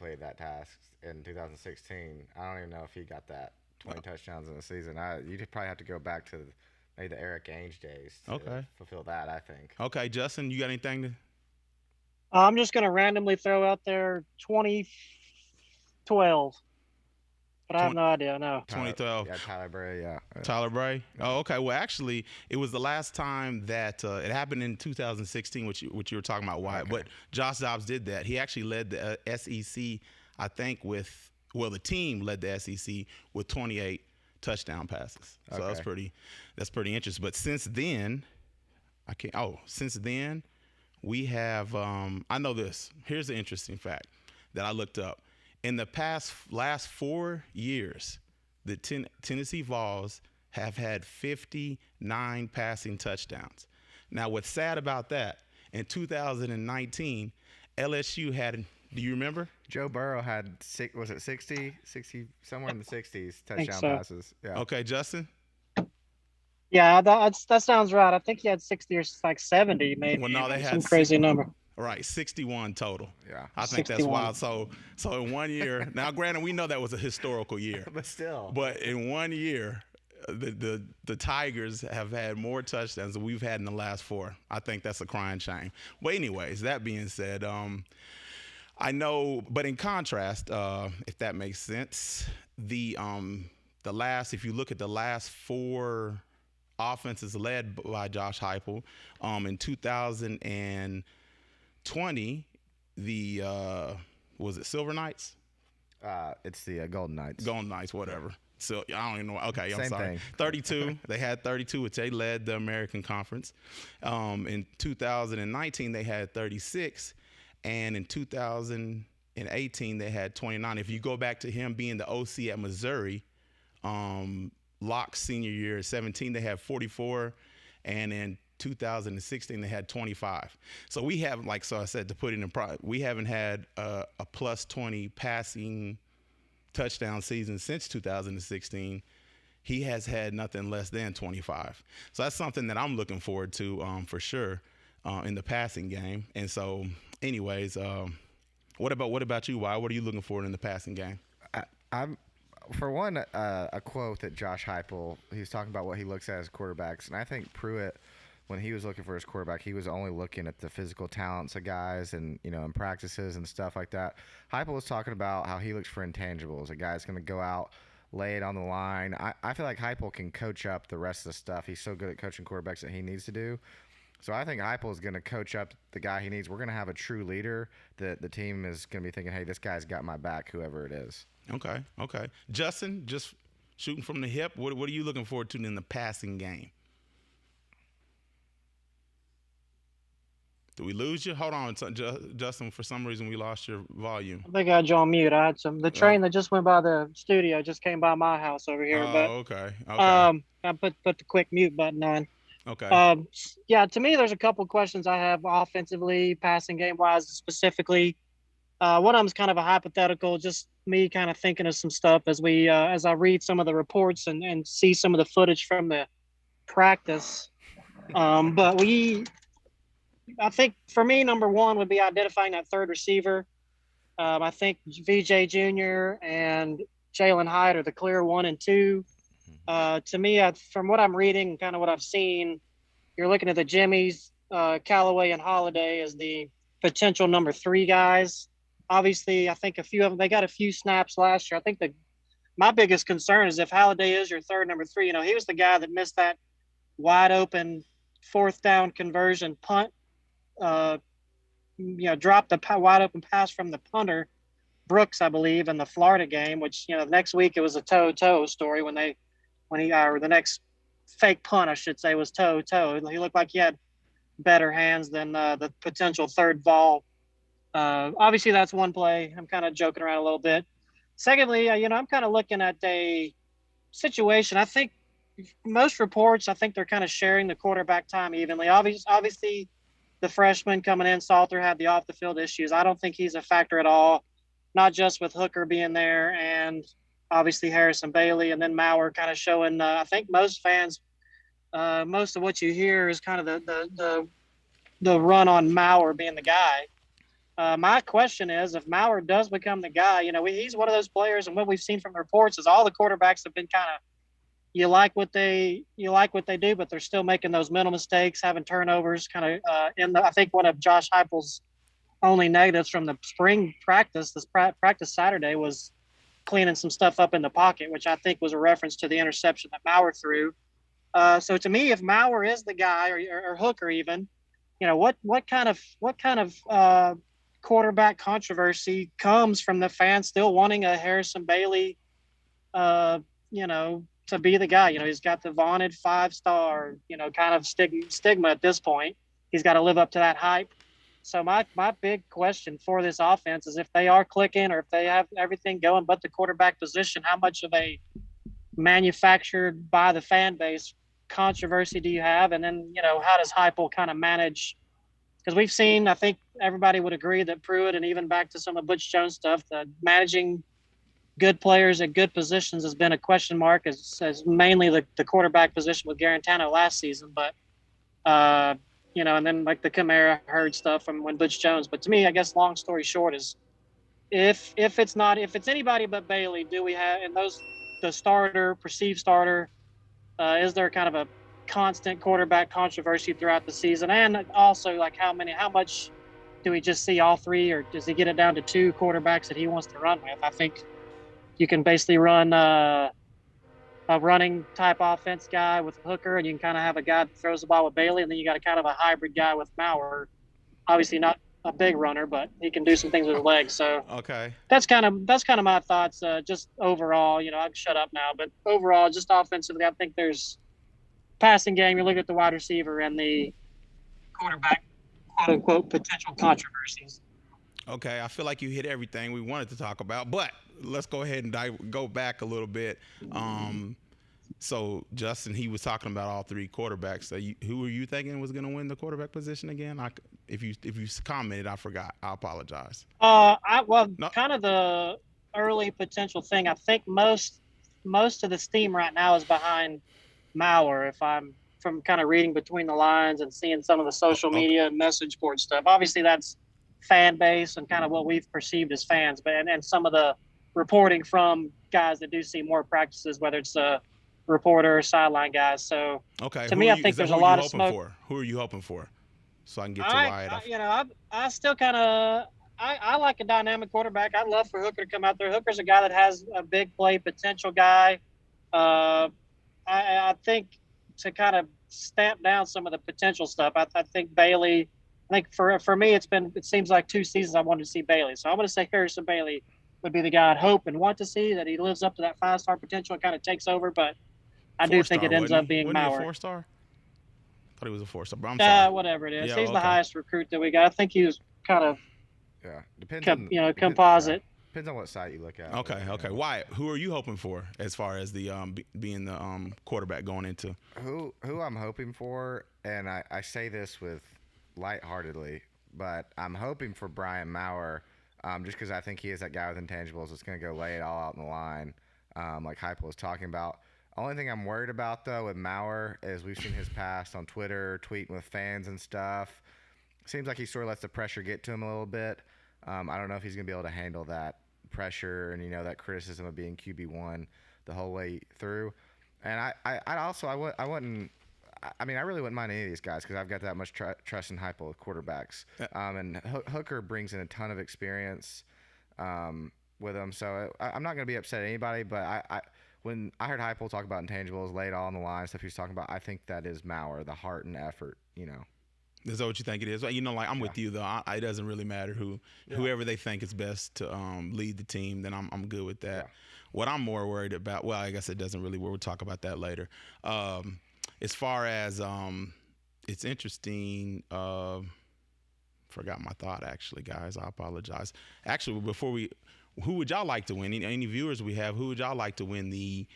completed that task in 2016. I don't even know if he got that 20 touchdowns in a season. You'd probably have to go back to maybe the Eric Ainge days to Okay. fulfill that. I think. Okay, Justin, you got anything to? I'm just going to randomly throw out there 2012, but I have 20, no idea. No. 2012. Yeah, Tyler Bray. Yeah. Tyler Bray. Yeah. Oh, okay. Well, actually, it was the last time that it happened in 2016, which you were talking about, Wyatt. Okay. But Josh Dobbs did that. He actually led the SEC, I think, the team led the SEC with 28 touchdown passes. So Okay. that's pretty interesting. But since then, I can't. Oh, since then, we have. I know this. Here's the interesting fact that I looked up. In the last 4 years, the Tennessee Vols have had 59 passing touchdowns. Now, what's sad about that? In 2019, LSU had. Do you remember? Joe Burrow had was it 60 somewhere in the 60s Think touchdown so. passes. Yeah. Okay, Justin. Yeah, that sounds right. I think he had 60 or like 70, maybe. Well, no, they Some had crazy number. right 61 total. Yeah. I think that's 61. wild. So in 1 year, now granted, we know that was a historical year, But still. but in 1 year, the Tigers have had more touchdowns than we've had in the last four. I think that's a crying shame. But anyways, that being said, I know, but in contrast, if that makes sense, the last, if you look at the last four offenses led by Josh Heupel, in 2020, the was it Silver Knights? It's the Golden Knights. Golden Knights, whatever. So I don't even know. Okay, I'm Same sorry. thing. 32. They had 32, which they led the American Conference. In 2019, they had 36, and in 2018, they had 29. If you go back to him being the OC at Missouri, Locke's senior year, 17, they had 44, and in 2016 they had 25. So we haven't, like so I said, to put it in we haven't had a plus 20 passing touchdown season since 2016. He has had nothing less than 25. So that's something that I'm looking forward to for sure in the passing game. And so, anyways, what about you? Why? What are you looking for in the passing game? I'm for one a quote that Josh Heupel, he was talking about what he looks at as quarterbacks, and I think Pruitt, when he was looking for his quarterback, he was only looking at the physical talents of guys and, in practices and stuff like that. Heupel was talking about how he looks for intangibles. A guy's going to go out, lay it on the line. I feel like Heupel can coach up the rest of the stuff. He's so good at coaching quarterbacks that he needs to do. So I think Heupel is going to coach up the guy he needs. We're going to have a true leader that the team is going to be thinking, hey, this guy's got my back, whoever it is. Okay. Justin, just shooting from the hip, what are you looking forward to in the passing game? Did we lose you? Hold on, Justin. For some reason, we lost your volume. I think I had you on mute. I had the train that just went by the studio just came by my house over here. Okay. I put the quick mute button on. Okay. Yeah, to me, there's a couple questions I have offensively, passing game wise, specifically. One of them's kind of a hypothetical, just me kind of thinking of some stuff as I read some of the reports and see some of the footage from the practice. But I think for me, number one would be identifying that third receiver. I think VJ Jr. and Jalen Hyde are the clear 1 and 2. To me, from what I'm reading and kind of what I've seen, you're looking at the Jimmies, Callaway, and Holiday as the potential number 3 guys. Obviously, I think a few of them, they got a few snaps last year. I think my biggest concern is if Holiday is your third number 3, he was the guy that missed that wide open 4th down conversion punt. Dropped the wide open pass from the punter, Brooks, I believe, in the Florida game, which, the next week it was a toe story or the next fake punt, I should say, was toe. He looked like he had better hands than the potential third Vol. Obviously, that's one play. I'm kind of joking around a little bit. Secondly, I'm kind of looking at a situation. I think most reports, I think they're kind of sharing the quarterback time evenly. Obviously, the freshman coming in, Salter, had the off-the-field issues. I don't think he's a factor at all, not just with Hooker being there and obviously Harrison Bailey and then Maurer kind of showing. I think most fans, most of what you hear is kind of the run on Maurer being the guy. My question is, if Maurer does become the guy, he's one of those players, and what we've seen from the reports is all the quarterbacks have been kind of you like what they do, but they're still making those mental mistakes, having turnovers. Kind of I think one of Josh Heupel's only negatives from the spring practice, this practice Saturday, was cleaning some stuff up in the pocket, which I think was a reference to the interception that Maurer threw. So to me, if Maurer is the guy, or Hooker even, what kind of quarterback controversy comes from the fans still wanting a Harrison Bailey, to be the guy. He's got the vaunted 5-star, kind of stigma at this point. He's got to live up to that hype. So my big question for this offense is, if they are clicking, or if they have everything going but the quarterback position, how much of a manufactured by the fan base controversy do you have? And then, how does Heupel kind of manage? Because we've seen, I think everybody would agree that Pruitt, and even back to some of Butch Jones stuff, that managing good players at good positions has been a question mark, as mainly the quarterback position with Garantano last season. But, and then like the Kamara Hurd stuff from when Butch Jones. But to me, I guess long story short is, if it's anybody but Bailey, do we have, and the starter, perceived starter, is there kind of a constant quarterback controversy throughout the season? And also, like, how much do we just see all three, or does he get it down to 2 quarterbacks that he wants to run with? I think you can basically run a running type offense guy with Hooker, and you can kind of have a guy that throws the ball with Bailey, and then you got a kind of a hybrid guy with Maurer. Obviously not a big runner, but he can do some things with his legs. So okay, that's kind of my thoughts. Just overall, I'll shut up now, but overall, just offensively, I think there's passing game. You look at the wide receiver and the quarterback, quote unquote, potential controversies. Okay, I feel like you hit everything we wanted to talk about, but let's go ahead and go back a little bit. So Justin, he was talking about all 3 quarterbacks. So who were you thinking was going to win the quarterback position again? If you commented, I forgot. I apologize. Kind of the early potential thing. I think most of the steam right now is behind Maurer. If I'm from kind of reading between the lines and seeing some of the social media and message board stuff. Obviously, that's fan base and kind of what we've perceived as fans, but and some of the reporting from guys that do see more practices, whether it's a reporter or sideline guys. So to me, I think there's a lot of smoke. Who are you hoping for? So I can get to Wyatt. I still kind of I like a dynamic quarterback. I'd love for Hooker to come out there. Hooker's a guy that has a big play potential guy. I think to kind of stamp down some of the potential stuff, I think Bailey. I think for me, it seems like 2 seasons I wanted to see Bailey. So I'm going to say Harrison Bailey would be the guy I'd hope and want to see, that he lives up to that 5-star potential and kind of takes over. But I do think it ends up being Maurer. Wasn't he a 4-star? I thought he was a 4-star, but I'm sorry. Whatever it is. He's the highest recruit that we got. I think he was kind of depends composite. Depends on what site you look at. Okay. Wyatt, who are you hoping for as far as the being the quarterback going into? Who I'm hoping for, and I say this with lightheartedly, but I'm hoping for Brian Maurer, just because I think he is that guy with intangibles that's going to go lay it all out in the line, like Heupel was talking about. Only thing I'm worried about, though, with Maurer is we've seen his past on Twitter, tweeting with fans and stuff. Seems like he sort of lets the pressure get to him a little bit. I don't know if he's going to be able to handle that pressure and, that criticism of being QB1 the whole way through. And I really wouldn't mind any of these guys, because I've got that much trust in Heupel with quarterbacks. And Hooker brings in a ton of experience with him. So I'm not going to be upset at anybody, but when I heard Heupel talk about intangibles, lay it all on the line, stuff he was talking about, I think that is Maurer, the heart and effort, Is that what you think it is? I'm with you, though. It doesn't really matter whoever they think is best to lead the team, then I'm good with that. Yeah. What I'm more worried about, well, I guess it doesn't really, we'll talk about that later. As far as it's interesting, forgot my thought, actually, guys. I apologize. Actually, who would y'all like to win? Any viewers we have, who would y'all like to win the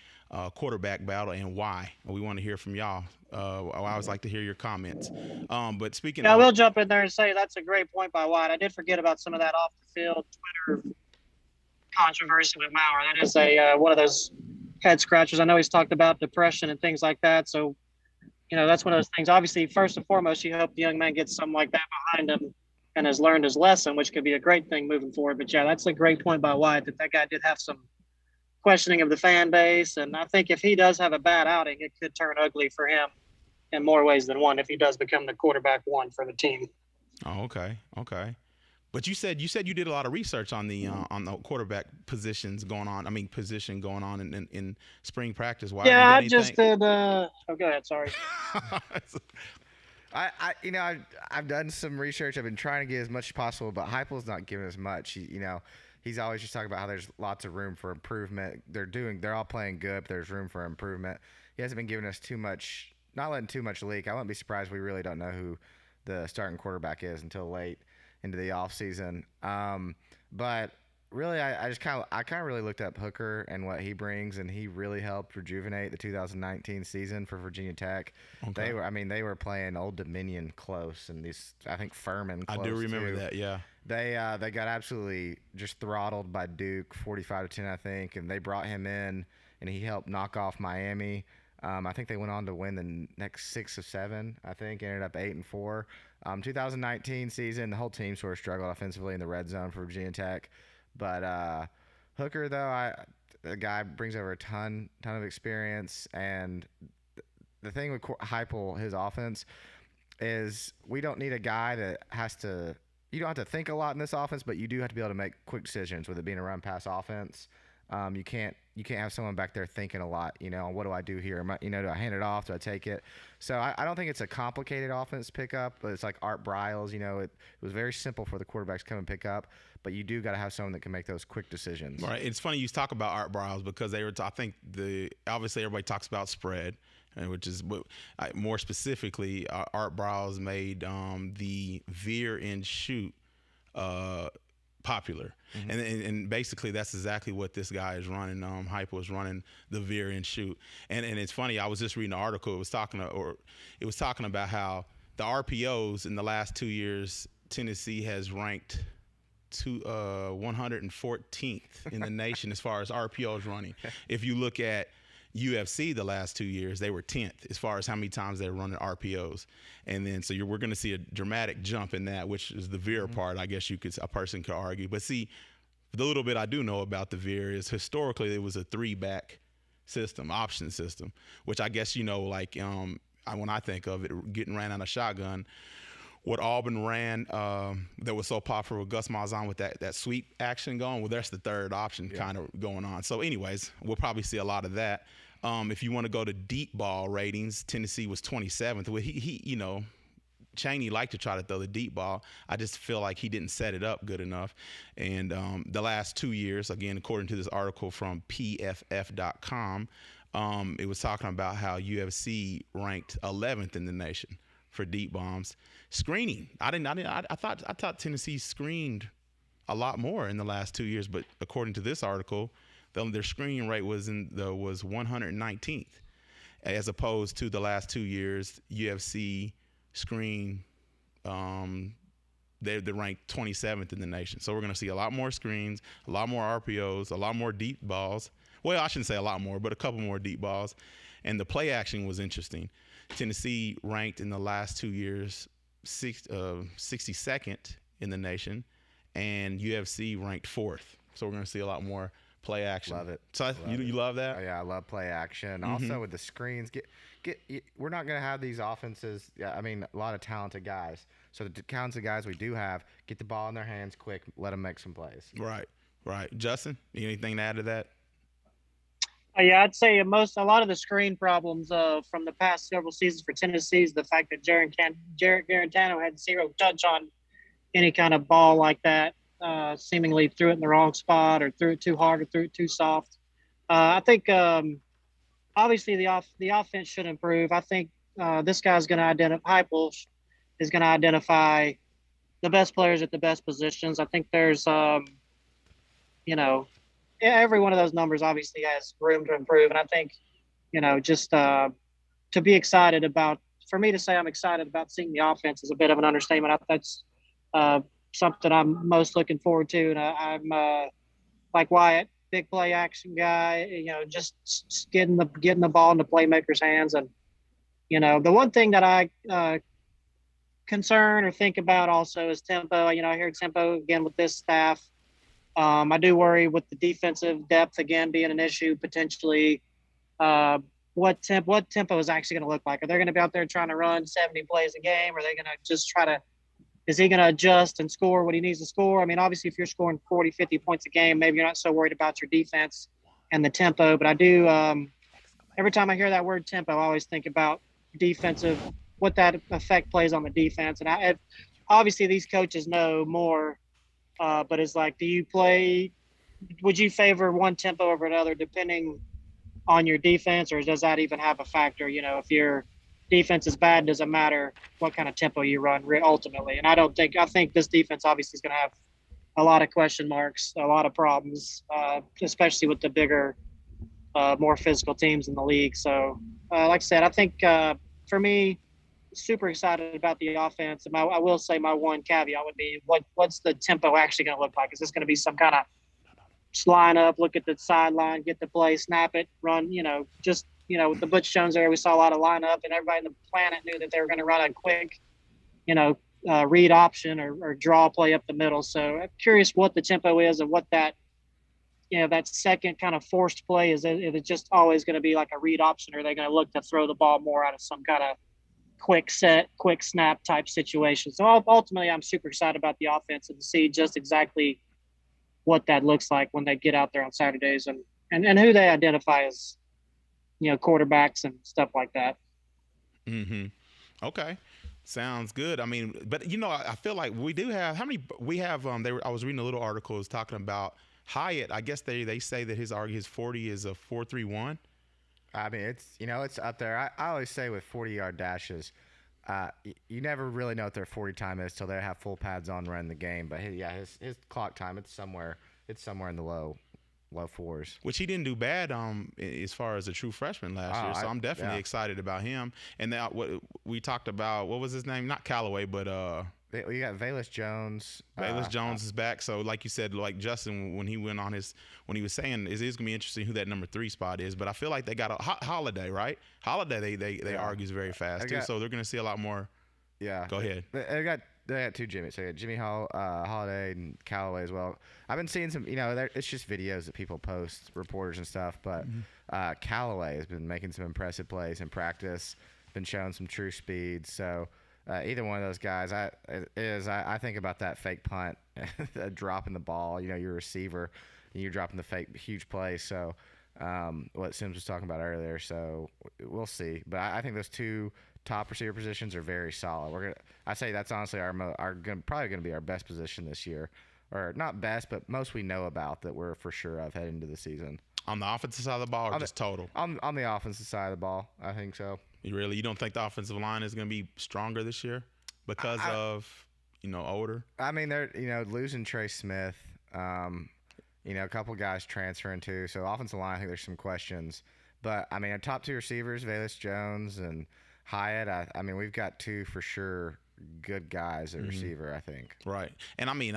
quarterback battle, and why? We want to hear from y'all. I always like to hear your comments. But speaking I will jump in there and say that's a great point by Wyatt. I did forget about some of that off the field Twitter controversy with Maurer. That is one of those head scratchers. I know he's talked about depression and things like that. So, that's one of those things. Obviously, first and foremost, you hope the young man gets something like that behind him and has learned his lesson, which could be a great thing moving forward. But yeah, that's a great point by Wyatt that guy did have some questioning of the fan base. And I think if he does have a bad outing, it could turn ugly for him in more ways than one if he does become the quarterback one for the team. Oh, okay. But you said you did a lot of research on the quarterback positions going on. I mean, position going on in spring practice. Why? Yeah, I just did. Oh, go ahead. Sorry. I've done some research. I've been trying to get as much as possible, but Heupel's not giving us much. He's always just talking about how there's lots of room for improvement. They're all playing good, but there's room for improvement. He hasn't been giving us too much, not letting too much leak. I wouldn't be surprised we really don't know who the starting quarterback is until late into the offseason. But really, I kind of really looked up Hooker and what he brings, and he really helped rejuvenate the 2019 season for Virginia Tech. Okay. They were playing Old Dominion close, and I think Furman close. I do remember too. that, yeah. They got absolutely just throttled by Duke, 45-10, I think, and they brought him in, and he helped knock off Miami. I think they went on to win the next 6 of 7. I think ended up 8-4. 2019 season, the whole team sort of struggled offensively in the red zone for Virginia Tech, but Hooker though, the guy brings over a ton of experience, and the thing with Heupel, his offense, is we don't need a guy that has to. You don't have to think a lot in this offense, but you do have to be able to make quick decisions with it being a run-pass offense. You can't have someone back there thinking a lot. What do I do here? Do I hand it off? Do I take it? So I don't think it's a complicated offense pickup, but it's like Art Briles. It was very simple for the quarterbacks to come and pick up, but you do got to have someone that can make those quick decisions. Right. It's funny you talk about Art Briles because I think obviously everybody talks about spread, which is more specifically Art Briles made the veer and shoot popular. Mm-hmm. And basically that's exactly what this guy is running. Heupel is running the veer and shoot. And it's funny, I was just reading an article. It was talking about how the RPOs in the last 2 years, Tennessee has ranked 114th in the nation as far as RPOs running. If you look at UFC the last 2 years, they were 10th as far as how many times they're running RPOs. And then we're going to see a dramatic jump in that, which is the veer part, I guess a person could argue. But see, the little bit I do know about the veer is historically it was a 3-back system, option system, which I guess, when I think of it, getting ran out of shotgun, what Auburn ran that was so popular with Gus Malzahn with that sweep action going, well, that's the third option kind of going on. So anyways, we'll probably see a lot of that. If you want to go to deep ball ratings, Tennessee was 27th. Well, he Chaney liked to try to throw the deep ball. I just feel like he didn't set it up good enough. And the last 2 years, again, according to this article from PFF.com, it was talking about how UFC ranked 11th in the nation for deep bombs. Screening. I thought Tennessee screened a lot more in the last 2 years, but according to this article, their screening rate was 119th, as opposed to the last 2 years, UFC screened they're ranked 27th in the nation. So we're going to see a lot more screens, a lot more RPOs, a lot more deep balls. Well, I shouldn't say a lot more, but a couple more deep balls. And the play action was interesting. Tennessee ranked in the last 2 years 62nd in the nation, and UFC ranked 4th. So we're going to see a lot more play action. Love it. So you love that? Oh, yeah, I love play action. Mm-hmm. Also with the screens, we're not going to have these offenses. A lot of talented guys. So the talented guys we do have, get the ball in their hands quick, let them make some plays. Right. Justin, anything to add to that? Yeah, I'd say a lot of the screen problems from the past several seasons for Tennessee is the fact that Jarrett Guarantano had zero touch on any kind of ball like that. Seemingly threw it in the wrong spot, or threw it too hard, or threw it too soft. I think obviously the offense should improve. I think this guy's going to Heupel is going to identify the best players at the best positions. I think there's every one of those numbers obviously has room to improve. And I think, just to be excited about, for me to say I'm excited about seeing the offense is a bit of an understatement. That's something I'm most looking forward to. And I'm like Wyatt, big play action guy, just getting the ball in the playmakers' hands. And, the one thing that I concern or think about also is tempo. I hear tempo again with this staff. I do worry with the defensive depth again being an issue potentially. Uh, what tempo is actually going to look like? Are they going to be out there trying to run 70 plays a game? Or are they going to just try to? Is he going to adjust and score what he needs to score? I mean, obviously, if you're scoring 40, 50 points a game, maybe you're not so worried about your defense and the tempo. But I do. Every time I hear that word tempo, I always think about defensive, what that effect plays on the defense. And obviously these coaches know more, but it's like, would you favor one tempo over another depending on your defense, or does that even have a factor? If your defense is bad, does it matter what kind of tempo you run ultimately? And I think this defense obviously is going to have a lot of question marks, a lot of problems, especially with the bigger, more physical teams in the league. So, like I said, I think for me, super excited about the offense. And I will say my one caveat would be what's the tempo actually going to look like? Is this going to be some kind of line up, look at the sideline, get the play, snap it, run, with the Butch Jones there, we saw a lot of lineup, and everybody on the planet knew that they were going to run a quick, read option or draw play up the middle. So I'm curious what the tempo is and what that, that second kind of forced play is. If it's just always going to be like a read option, or are they going to look to throw the ball more out of some kind of quick set, quick snap type situation? So ultimately, I'm super excited about the offense and to see just exactly what that looks like when they get out there on Saturdays and who they identify as, quarterbacks and stuff like that. Mm-hmm. Okay. Sounds good. I mean, but I feel like we do have how many we have. I was reading a little article was talking about Hyatt. I guess they say that his 40 is a 4.31. I mean, it's up there. I always say with 40-yard dashes, you never really know what their 40 time is till they have full pads on running the game. But his clock time, it's somewhere in the low fours. Which he didn't do bad as far as a true freshman last year. So I'm definitely excited about him. And then what we talked about, what was his name? Not Callaway, but we got Velus Jones. Velus Jones is back. So like you said, like Justin, when he went on when he was saying, it is going to be interesting who that number 3 spot is. But I feel like they got a Holiday, right? Holiday, they argues very fast too. So they're going to see a lot more. Yeah. Go ahead. They got 2 Jimmys. So they got Jimmy Holiday and Callaway as well. I've been seeing some, it's just videos that people post, reporters and stuff. But Callaway has been making some impressive plays in practice, been showing some true speed. So either one of those guys, I think about that fake punt, dropping the ball, your receiver, and you're dropping the fake huge play. So what Sims was talking about earlier. So we'll see. But I think those 2 top receiver positions are very solid. I say that's honestly probably gonna be our best position this year, or not best, but most we know about that we're for sure of heading into the season. On the offensive side of the ball, or just total? On the offensive side of the ball, I think so. You don't think the offensive line is gonna be stronger this year because of older? I mean, they're losing Trey Smith. A couple guys transferring too. So offensive line, I think there's some questions. But I mean, our top 2 receivers, Velus Jones and Hyatt, I mean, we've got 2 for sure good guys at receiver, I think. Right. And I mean,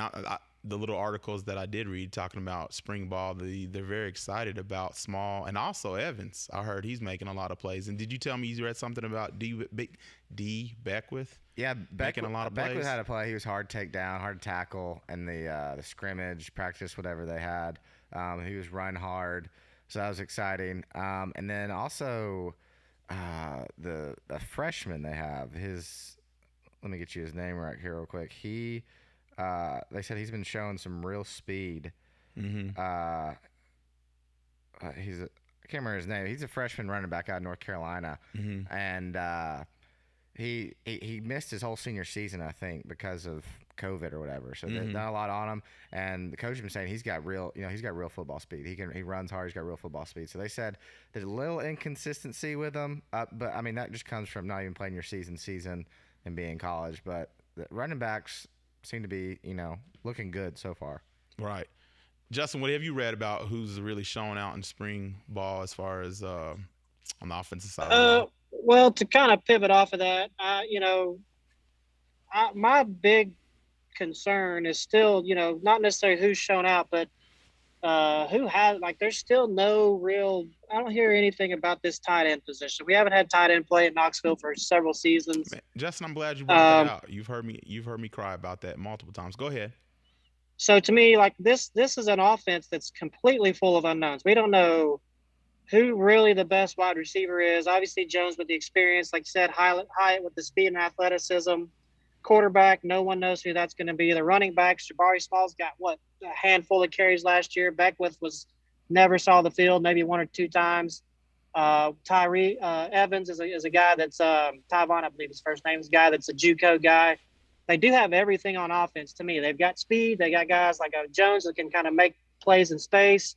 the little articles that I did read talking about spring ball, they're very excited about Small and also Evans. I heard he's making a lot of plays. And did you tell me you read something about D. Beckwith? Yeah, making a lot of plays. Beckwith had a play. He was hard to take down, hard to tackle, and the scrimmage, practice, whatever they had. He was run hard, so that was exciting. And then also the freshman they have, let me get you his name right here real quick. They said he's been showing some real speed. Mm-hmm. I can't remember his name. He's a freshman running back out of North Carolina, and he missed his whole senior season, I think, because of COVID or whatever. So they've done a lot on him, and the coach has been saying he's got real football speed. He runs hard. He's got real football speed. So they said there's a little inconsistency with him, but I mean that just comes from not even playing your season and being in college. But the running backs seem to be looking good so far. Right. Justin, what have you read about who's really showing out in spring ball as far as on the offensive side? Well, to kind of pivot off of that, my big concern is still, not necessarily who's shown out, but who has like? There's still no real. I don't hear anything about this tight end position. We haven't had tight end play at Knoxville for several seasons. Man, Justin, I'm glad you brought that Um, out. You've heard me cry about that multiple times. Go ahead. so to me, like this is an offense that's completely full of unknowns. We don't know who really the best wide receiver is. Obviously, Jones with the experience, like you said, Hyatt with the speed and athleticism. Quarterback, no one knows who that's going to be. The running backs, Jabari Small's got what, a handful of carries last year. Beckwith was never saw the field, maybe one or two times. Tyree Evans is a guy that's Tyvon, I believe his first name is a guy that's a JUCO guy. They do have everything on offense to me. They've got speed. They got guys like Jones that can kind of make plays in space.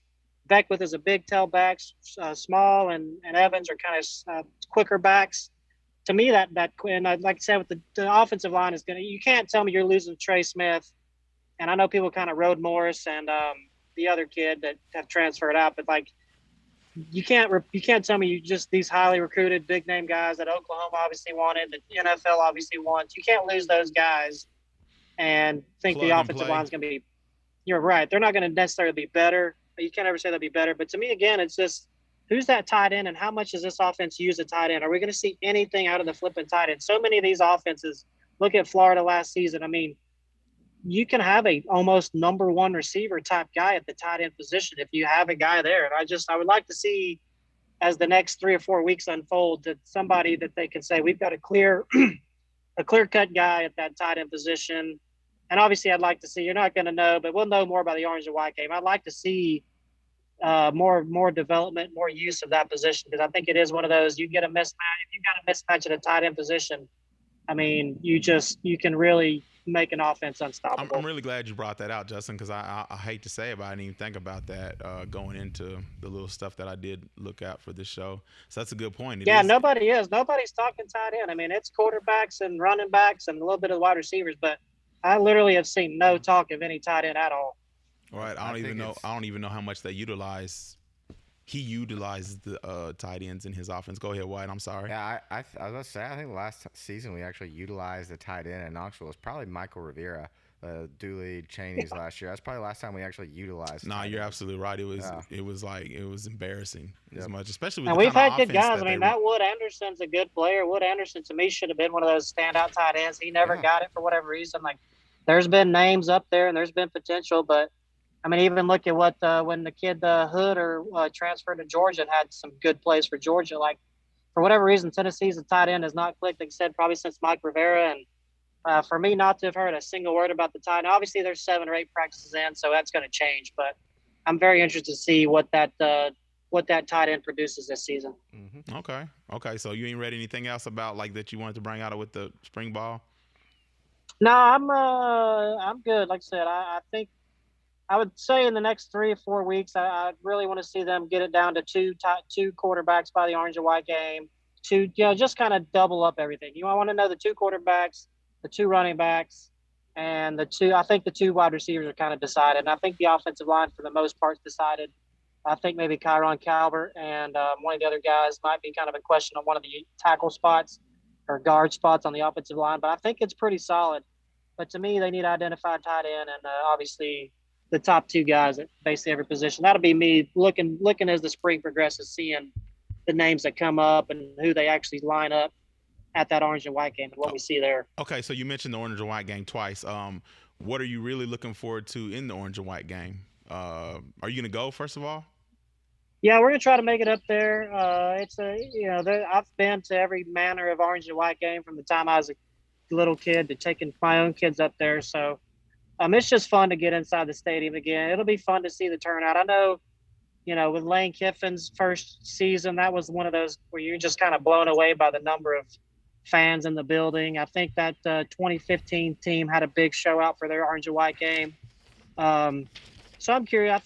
Beckwith is a big tailback. Small and Evans are kind of quicker backs. To me, that and like I said, with the offensive line is going to, you can't tell me you're losing Trey Smith. And I know people kind of rode Morris and the other kid that have transferred out, but like you can't tell me you just these highly recruited big name guys that Oklahoma obviously wanted, that the NFL obviously wants. You can't lose those guys and think the offensive line is going to be. You're right. They're not going to necessarily be better. You can't ever say they'll be better. But to me, again, it's just who's that tight end and how much does this offense use a tight end? Are we going to see anything out of the flipping tight end? So many of these offenses, look at Florida last season. I mean, you can have a almost number one receiver type guy at the tight end position if you have a guy there. And I would like to see as the next 3 or 4 weeks unfold that somebody that they can say, we've got a clear cut guy at that tight end position. And obviously I'd like to see, you're not going to know, but we'll know more about the orange and white game. I'd like to see more development, more use of that position, because I think it is one of those, you get a mismatch. If you've got a mismatch at a tight end position, I mean, you can really make an offense unstoppable. I'm really glad you brought that out, Justin, because I hate to say it, but I didn't even think about that going into the little stuff that I did look at for this show. So that's a good point. Nobody's talking tight end. I mean, it's quarterbacks and running backs and a little bit of wide receivers, but I literally have seen no talk of any tight end at all. All right, I don't even know how much they utilize. He utilizes the tight ends in his offense. Go ahead, White. I'm sorry. Yeah, I was going to say, I think last season we actually utilized the tight end in Knoxville. It was probably Michael Rivera, Dooley Cheney's last year. That's probably the last time we actually utilized. No, you're absolutely right. It was embarrassing as much, especially with and the we've kind had of good guys. I mean, that Wood Anderson's a good player. Wood Anderson to me should have been one of those standout tight ends. He never got it for whatever reason. Like, there's been names up there and there's been potential, but I mean, even look at what when the kid Hood transferred to Georgia and had some good plays for Georgia. Like, for whatever reason, Tennessee's tight end has not clicked. Like I said, probably since Mike Rivera. And for me not to have heard a single word about the tight end, obviously there's 7 or 8 practices in, so that's going to change. But I'm very interested to see what that tight end produces this season. Mm-hmm. Okay. So you ain't read anything else about like that you wanted to bring out with the spring ball? No, I'm good. Like I said, I think. I would say in the next 3 or 4 weeks, I really want to see them get it down to two quarterbacks by the orange and white game. Just kind of double up everything. I want to know the 2 quarterbacks, the 2 running backs, and I think the 2 wide receivers are kind of decided. And I think the offensive line for the most part is decided. I think maybe Kyron Calvert and one of the other guys might be kind of in question on one of the tackle spots or guard spots on the offensive line. But I think it's pretty solid. But to me, they need to identify tight end and obviously the top 2 guys at basically every position. That'll be me looking as the spring progresses, seeing the names that come up and who they actually line up at that orange and white game and what we see there. Okay, so you mentioned the orange and white game twice. What are you really looking forward to in the orange and white game? Are you going to go, first of all? Yeah, we're going to try to make it up there. I've been to every manner of orange and white game from the time I was a little kid to taking my own kids up there. So, it's just fun to get inside the stadium again. It'll be fun to see the turnout. I know, with Lane Kiffin's first season, that was one of those where you're just kind of blown away by the number of fans in the building. I think that 2015 team had a big show out for their orange and white game. So I'm curious. I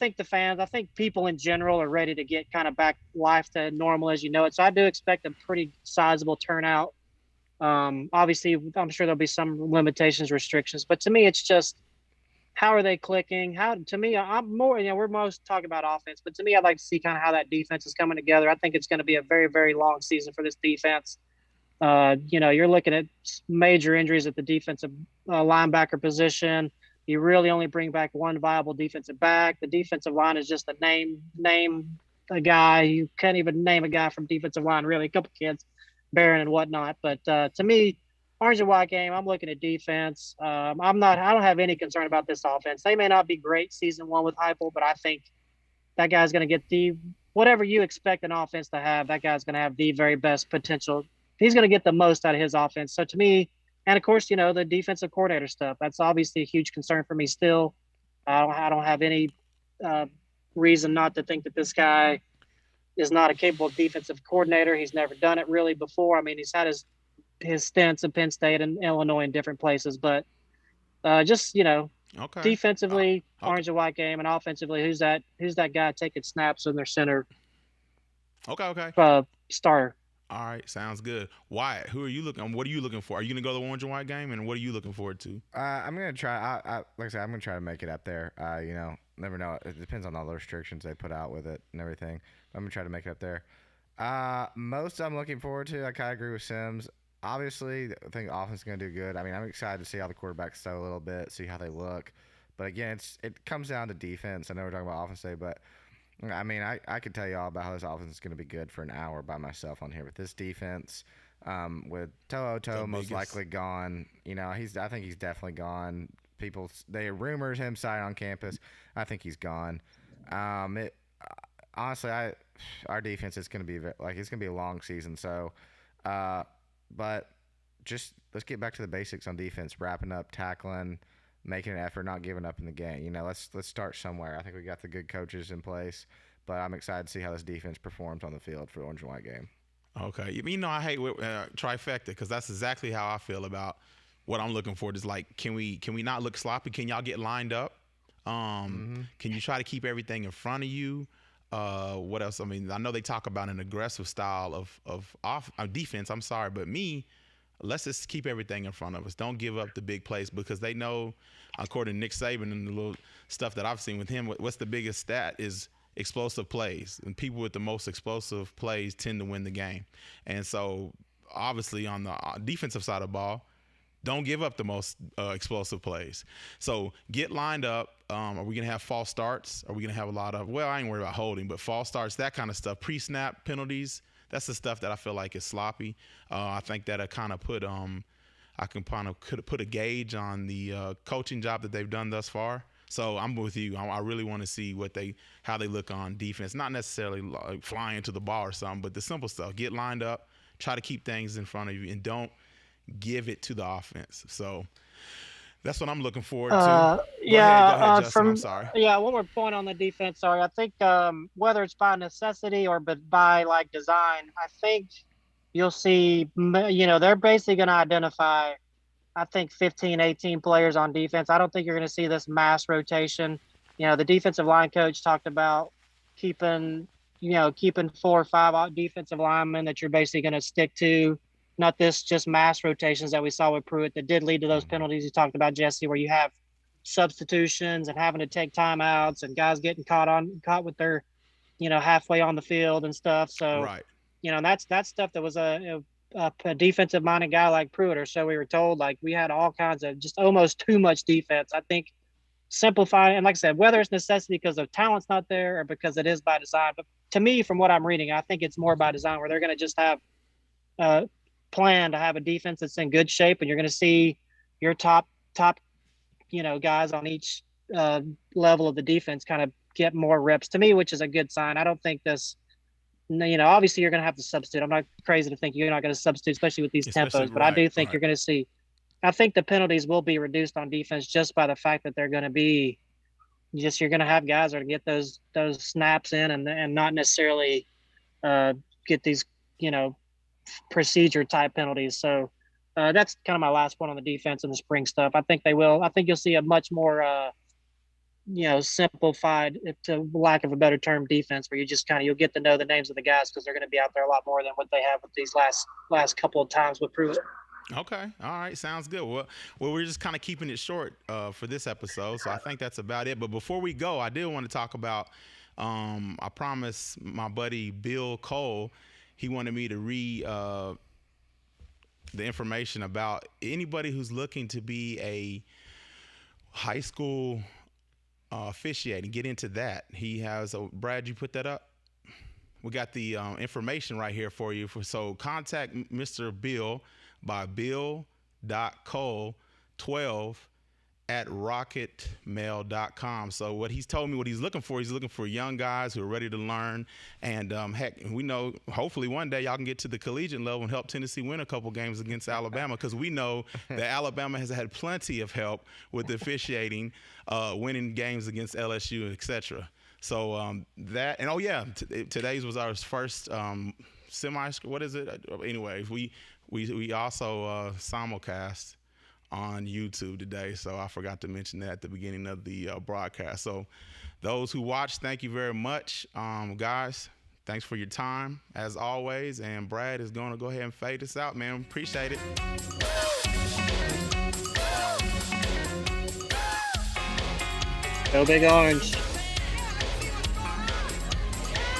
think people in general are ready to get kind of back life to normal as you know it. So I do expect a pretty sizable turnout. Obviously, I'm sure there'll be some limitations, restrictions, but to me, it's just, how are they clicking? I'm more, we're most talking about offense, but to me, I'd like to see kind of how that defense is coming together. I think it's going to be a very, very long season for this defense. You're looking at major injuries at the defensive linebacker position. You really only bring back one viable defensive back. The defensive line is just a name a guy. You can't even name a guy from defensive line, really. A couple kids, Barron and whatnot. But to me, orange and white game, I'm looking at defense. I don't have any concern about this offense. They may not be great season one with Heupel, but I think that guy's going to get the whatever you expect an offense to have. That guy's going to have the very best potential. He's going to get the most out of his offense. So to me, and of course, the defensive coordinator stuff. That's obviously a huge concern for me still. I don't have any reason not to think that this guy is not a capable defensive coordinator. He's never done it really before. I mean, he's had his stints at Penn State and Illinois and different places, but just Okay. defensively, Okay. orange and white game, and offensively, who's that guy taking snaps in their center Okay. starter? All right, sounds good. Wyatt, who are you looking? What are you looking for? Are you gonna go the orange and white game, and what are you looking forward to? I'm gonna try. Like I said, I'm gonna try to make it up there. Never know. It depends on all the restrictions they put out with it and everything. I'm gonna try to make it up there. Most I'm looking forward to. I kind of agree with Sims. Obviously, I think the offense is gonna do good. I mean, I'm excited to see how the quarterbacks throw a little bit, see how they look. But again, it comes down to defense. I know we're talking about offense today, but I mean, I could tell you all about how this offense is going to be good for an hour by myself on here. With this defense, with To'o most likely gone, I think he's definitely gone. They rumors him signing on campus. I think he's gone. Honestly, our defense is going to be it's going to be a long season. So, but just let's get back to the basics on defense, wrapping up, tackling, making an effort, not giving up in the game. Let's start somewhere. I think we got the good coaches in place, but I'm excited to see how this defense performs on the field for the orange and white game. Okay, I hate trifecta because that's exactly how I feel about what I'm looking for. Is like, can we not look sloppy? Can y'all get lined up? Can you try to keep everything in front of you? What else? I mean, I know they talk about an aggressive style of defense. I'm sorry, but let's just keep everything in front of us. Don't give up the big plays because they know, according to Nick Saban and the little stuff that I've seen with him, what's the biggest stat is explosive plays. And people with the most explosive plays tend to win the game. And so, obviously, on the defensive side of the ball, don't give up the most explosive plays. So get lined up. Are we going to have false starts? Are we going to have a lot of, I ain't worried about holding, but false starts, that kind of stuff, pre-snap penalties. That's the stuff that I feel like is sloppy. I think that I kind of put could put a gauge on the coaching job that they've done thus far. So I'm with you. I really want to see how they look on defense. Not necessarily like flying to the ball or something, but the simple stuff. Get lined up, try to keep things in front of you, and don't give it to the offense. So that's what I'm looking forward to. Go ahead, Justin. I'm sorry. Yeah, one more point on the defense. Sorry, I think whether it's by necessity or by design, I think you'll see. They're basically going to identify, I think, 15, 18 players on defense. I don't think you're going to see this mass rotation. The defensive line coach talked about keeping 4 or 5 defensive linemen that you're basically going to stick to. Not this just mass rotations that we saw with Pruitt that did lead to those penalties you talked about, Jesse, where you have substitutions and having to take timeouts and guys getting caught with their, halfway on the field and stuff. So, right. That's stuff that was a defensive minded guy like Pruitt, or so we were told. Like, we had all kinds of just almost too much defense. I think simplifying, and like I said, whether it's necessity because the talent's not there or because it is by design, but to me, from what I'm reading, I think it's more by design where they're going to just have plan to have a defense that's in good shape, and you're going to see your top guys on each level of the defense kind of get more reps to me, which is a good sign. I don't think this, obviously you're going to have to substitute. I'm not crazy to think you're not going to substitute, especially with these tempos, but I do think you're going to see, I think the penalties will be reduced on defense just by the fact that they're going to be you're going to have guys that are get those snaps in and not necessarily get these, procedure type penalties. So that's kind of my last point on the defense and the spring stuff. I think they will. I think you'll see a much more, simplified, to lack of a better term, defense where you'll get to know the names of the guys because they're going to be out there a lot more than what they have with these last couple of times with Pruitt. Okay. All right. Sounds good. Well, we're just kind of keeping it short for this episode. So I think that's about it. But before we go, I did want to talk about, I promised my buddy Bill Cole, he wanted me to read the information about anybody who's looking to be high school officiating, get into that. He has Brad, you put that up? We got the information right here for you. So contact Mr. Bill by bill.cole12@rocketmail.com. So what he's told me, what he's looking for young guys who are ready to learn. And heck, we know hopefully one day y'all can get to the collegiate level and help Tennessee win a couple games against Alabama, because we know that Alabama has had plenty of help with the officiating, winning games against LSU, etc. So that, and today's was our first semi. What is it? Anyway, we also simulcast on YouTube today, so I forgot to mention that at the beginning of the broadcast. So those who watched, thank you very much, guys. Thanks for your time as always. And Brad is going to go ahead and fade us out, man. Appreciate it. Go Big Orange.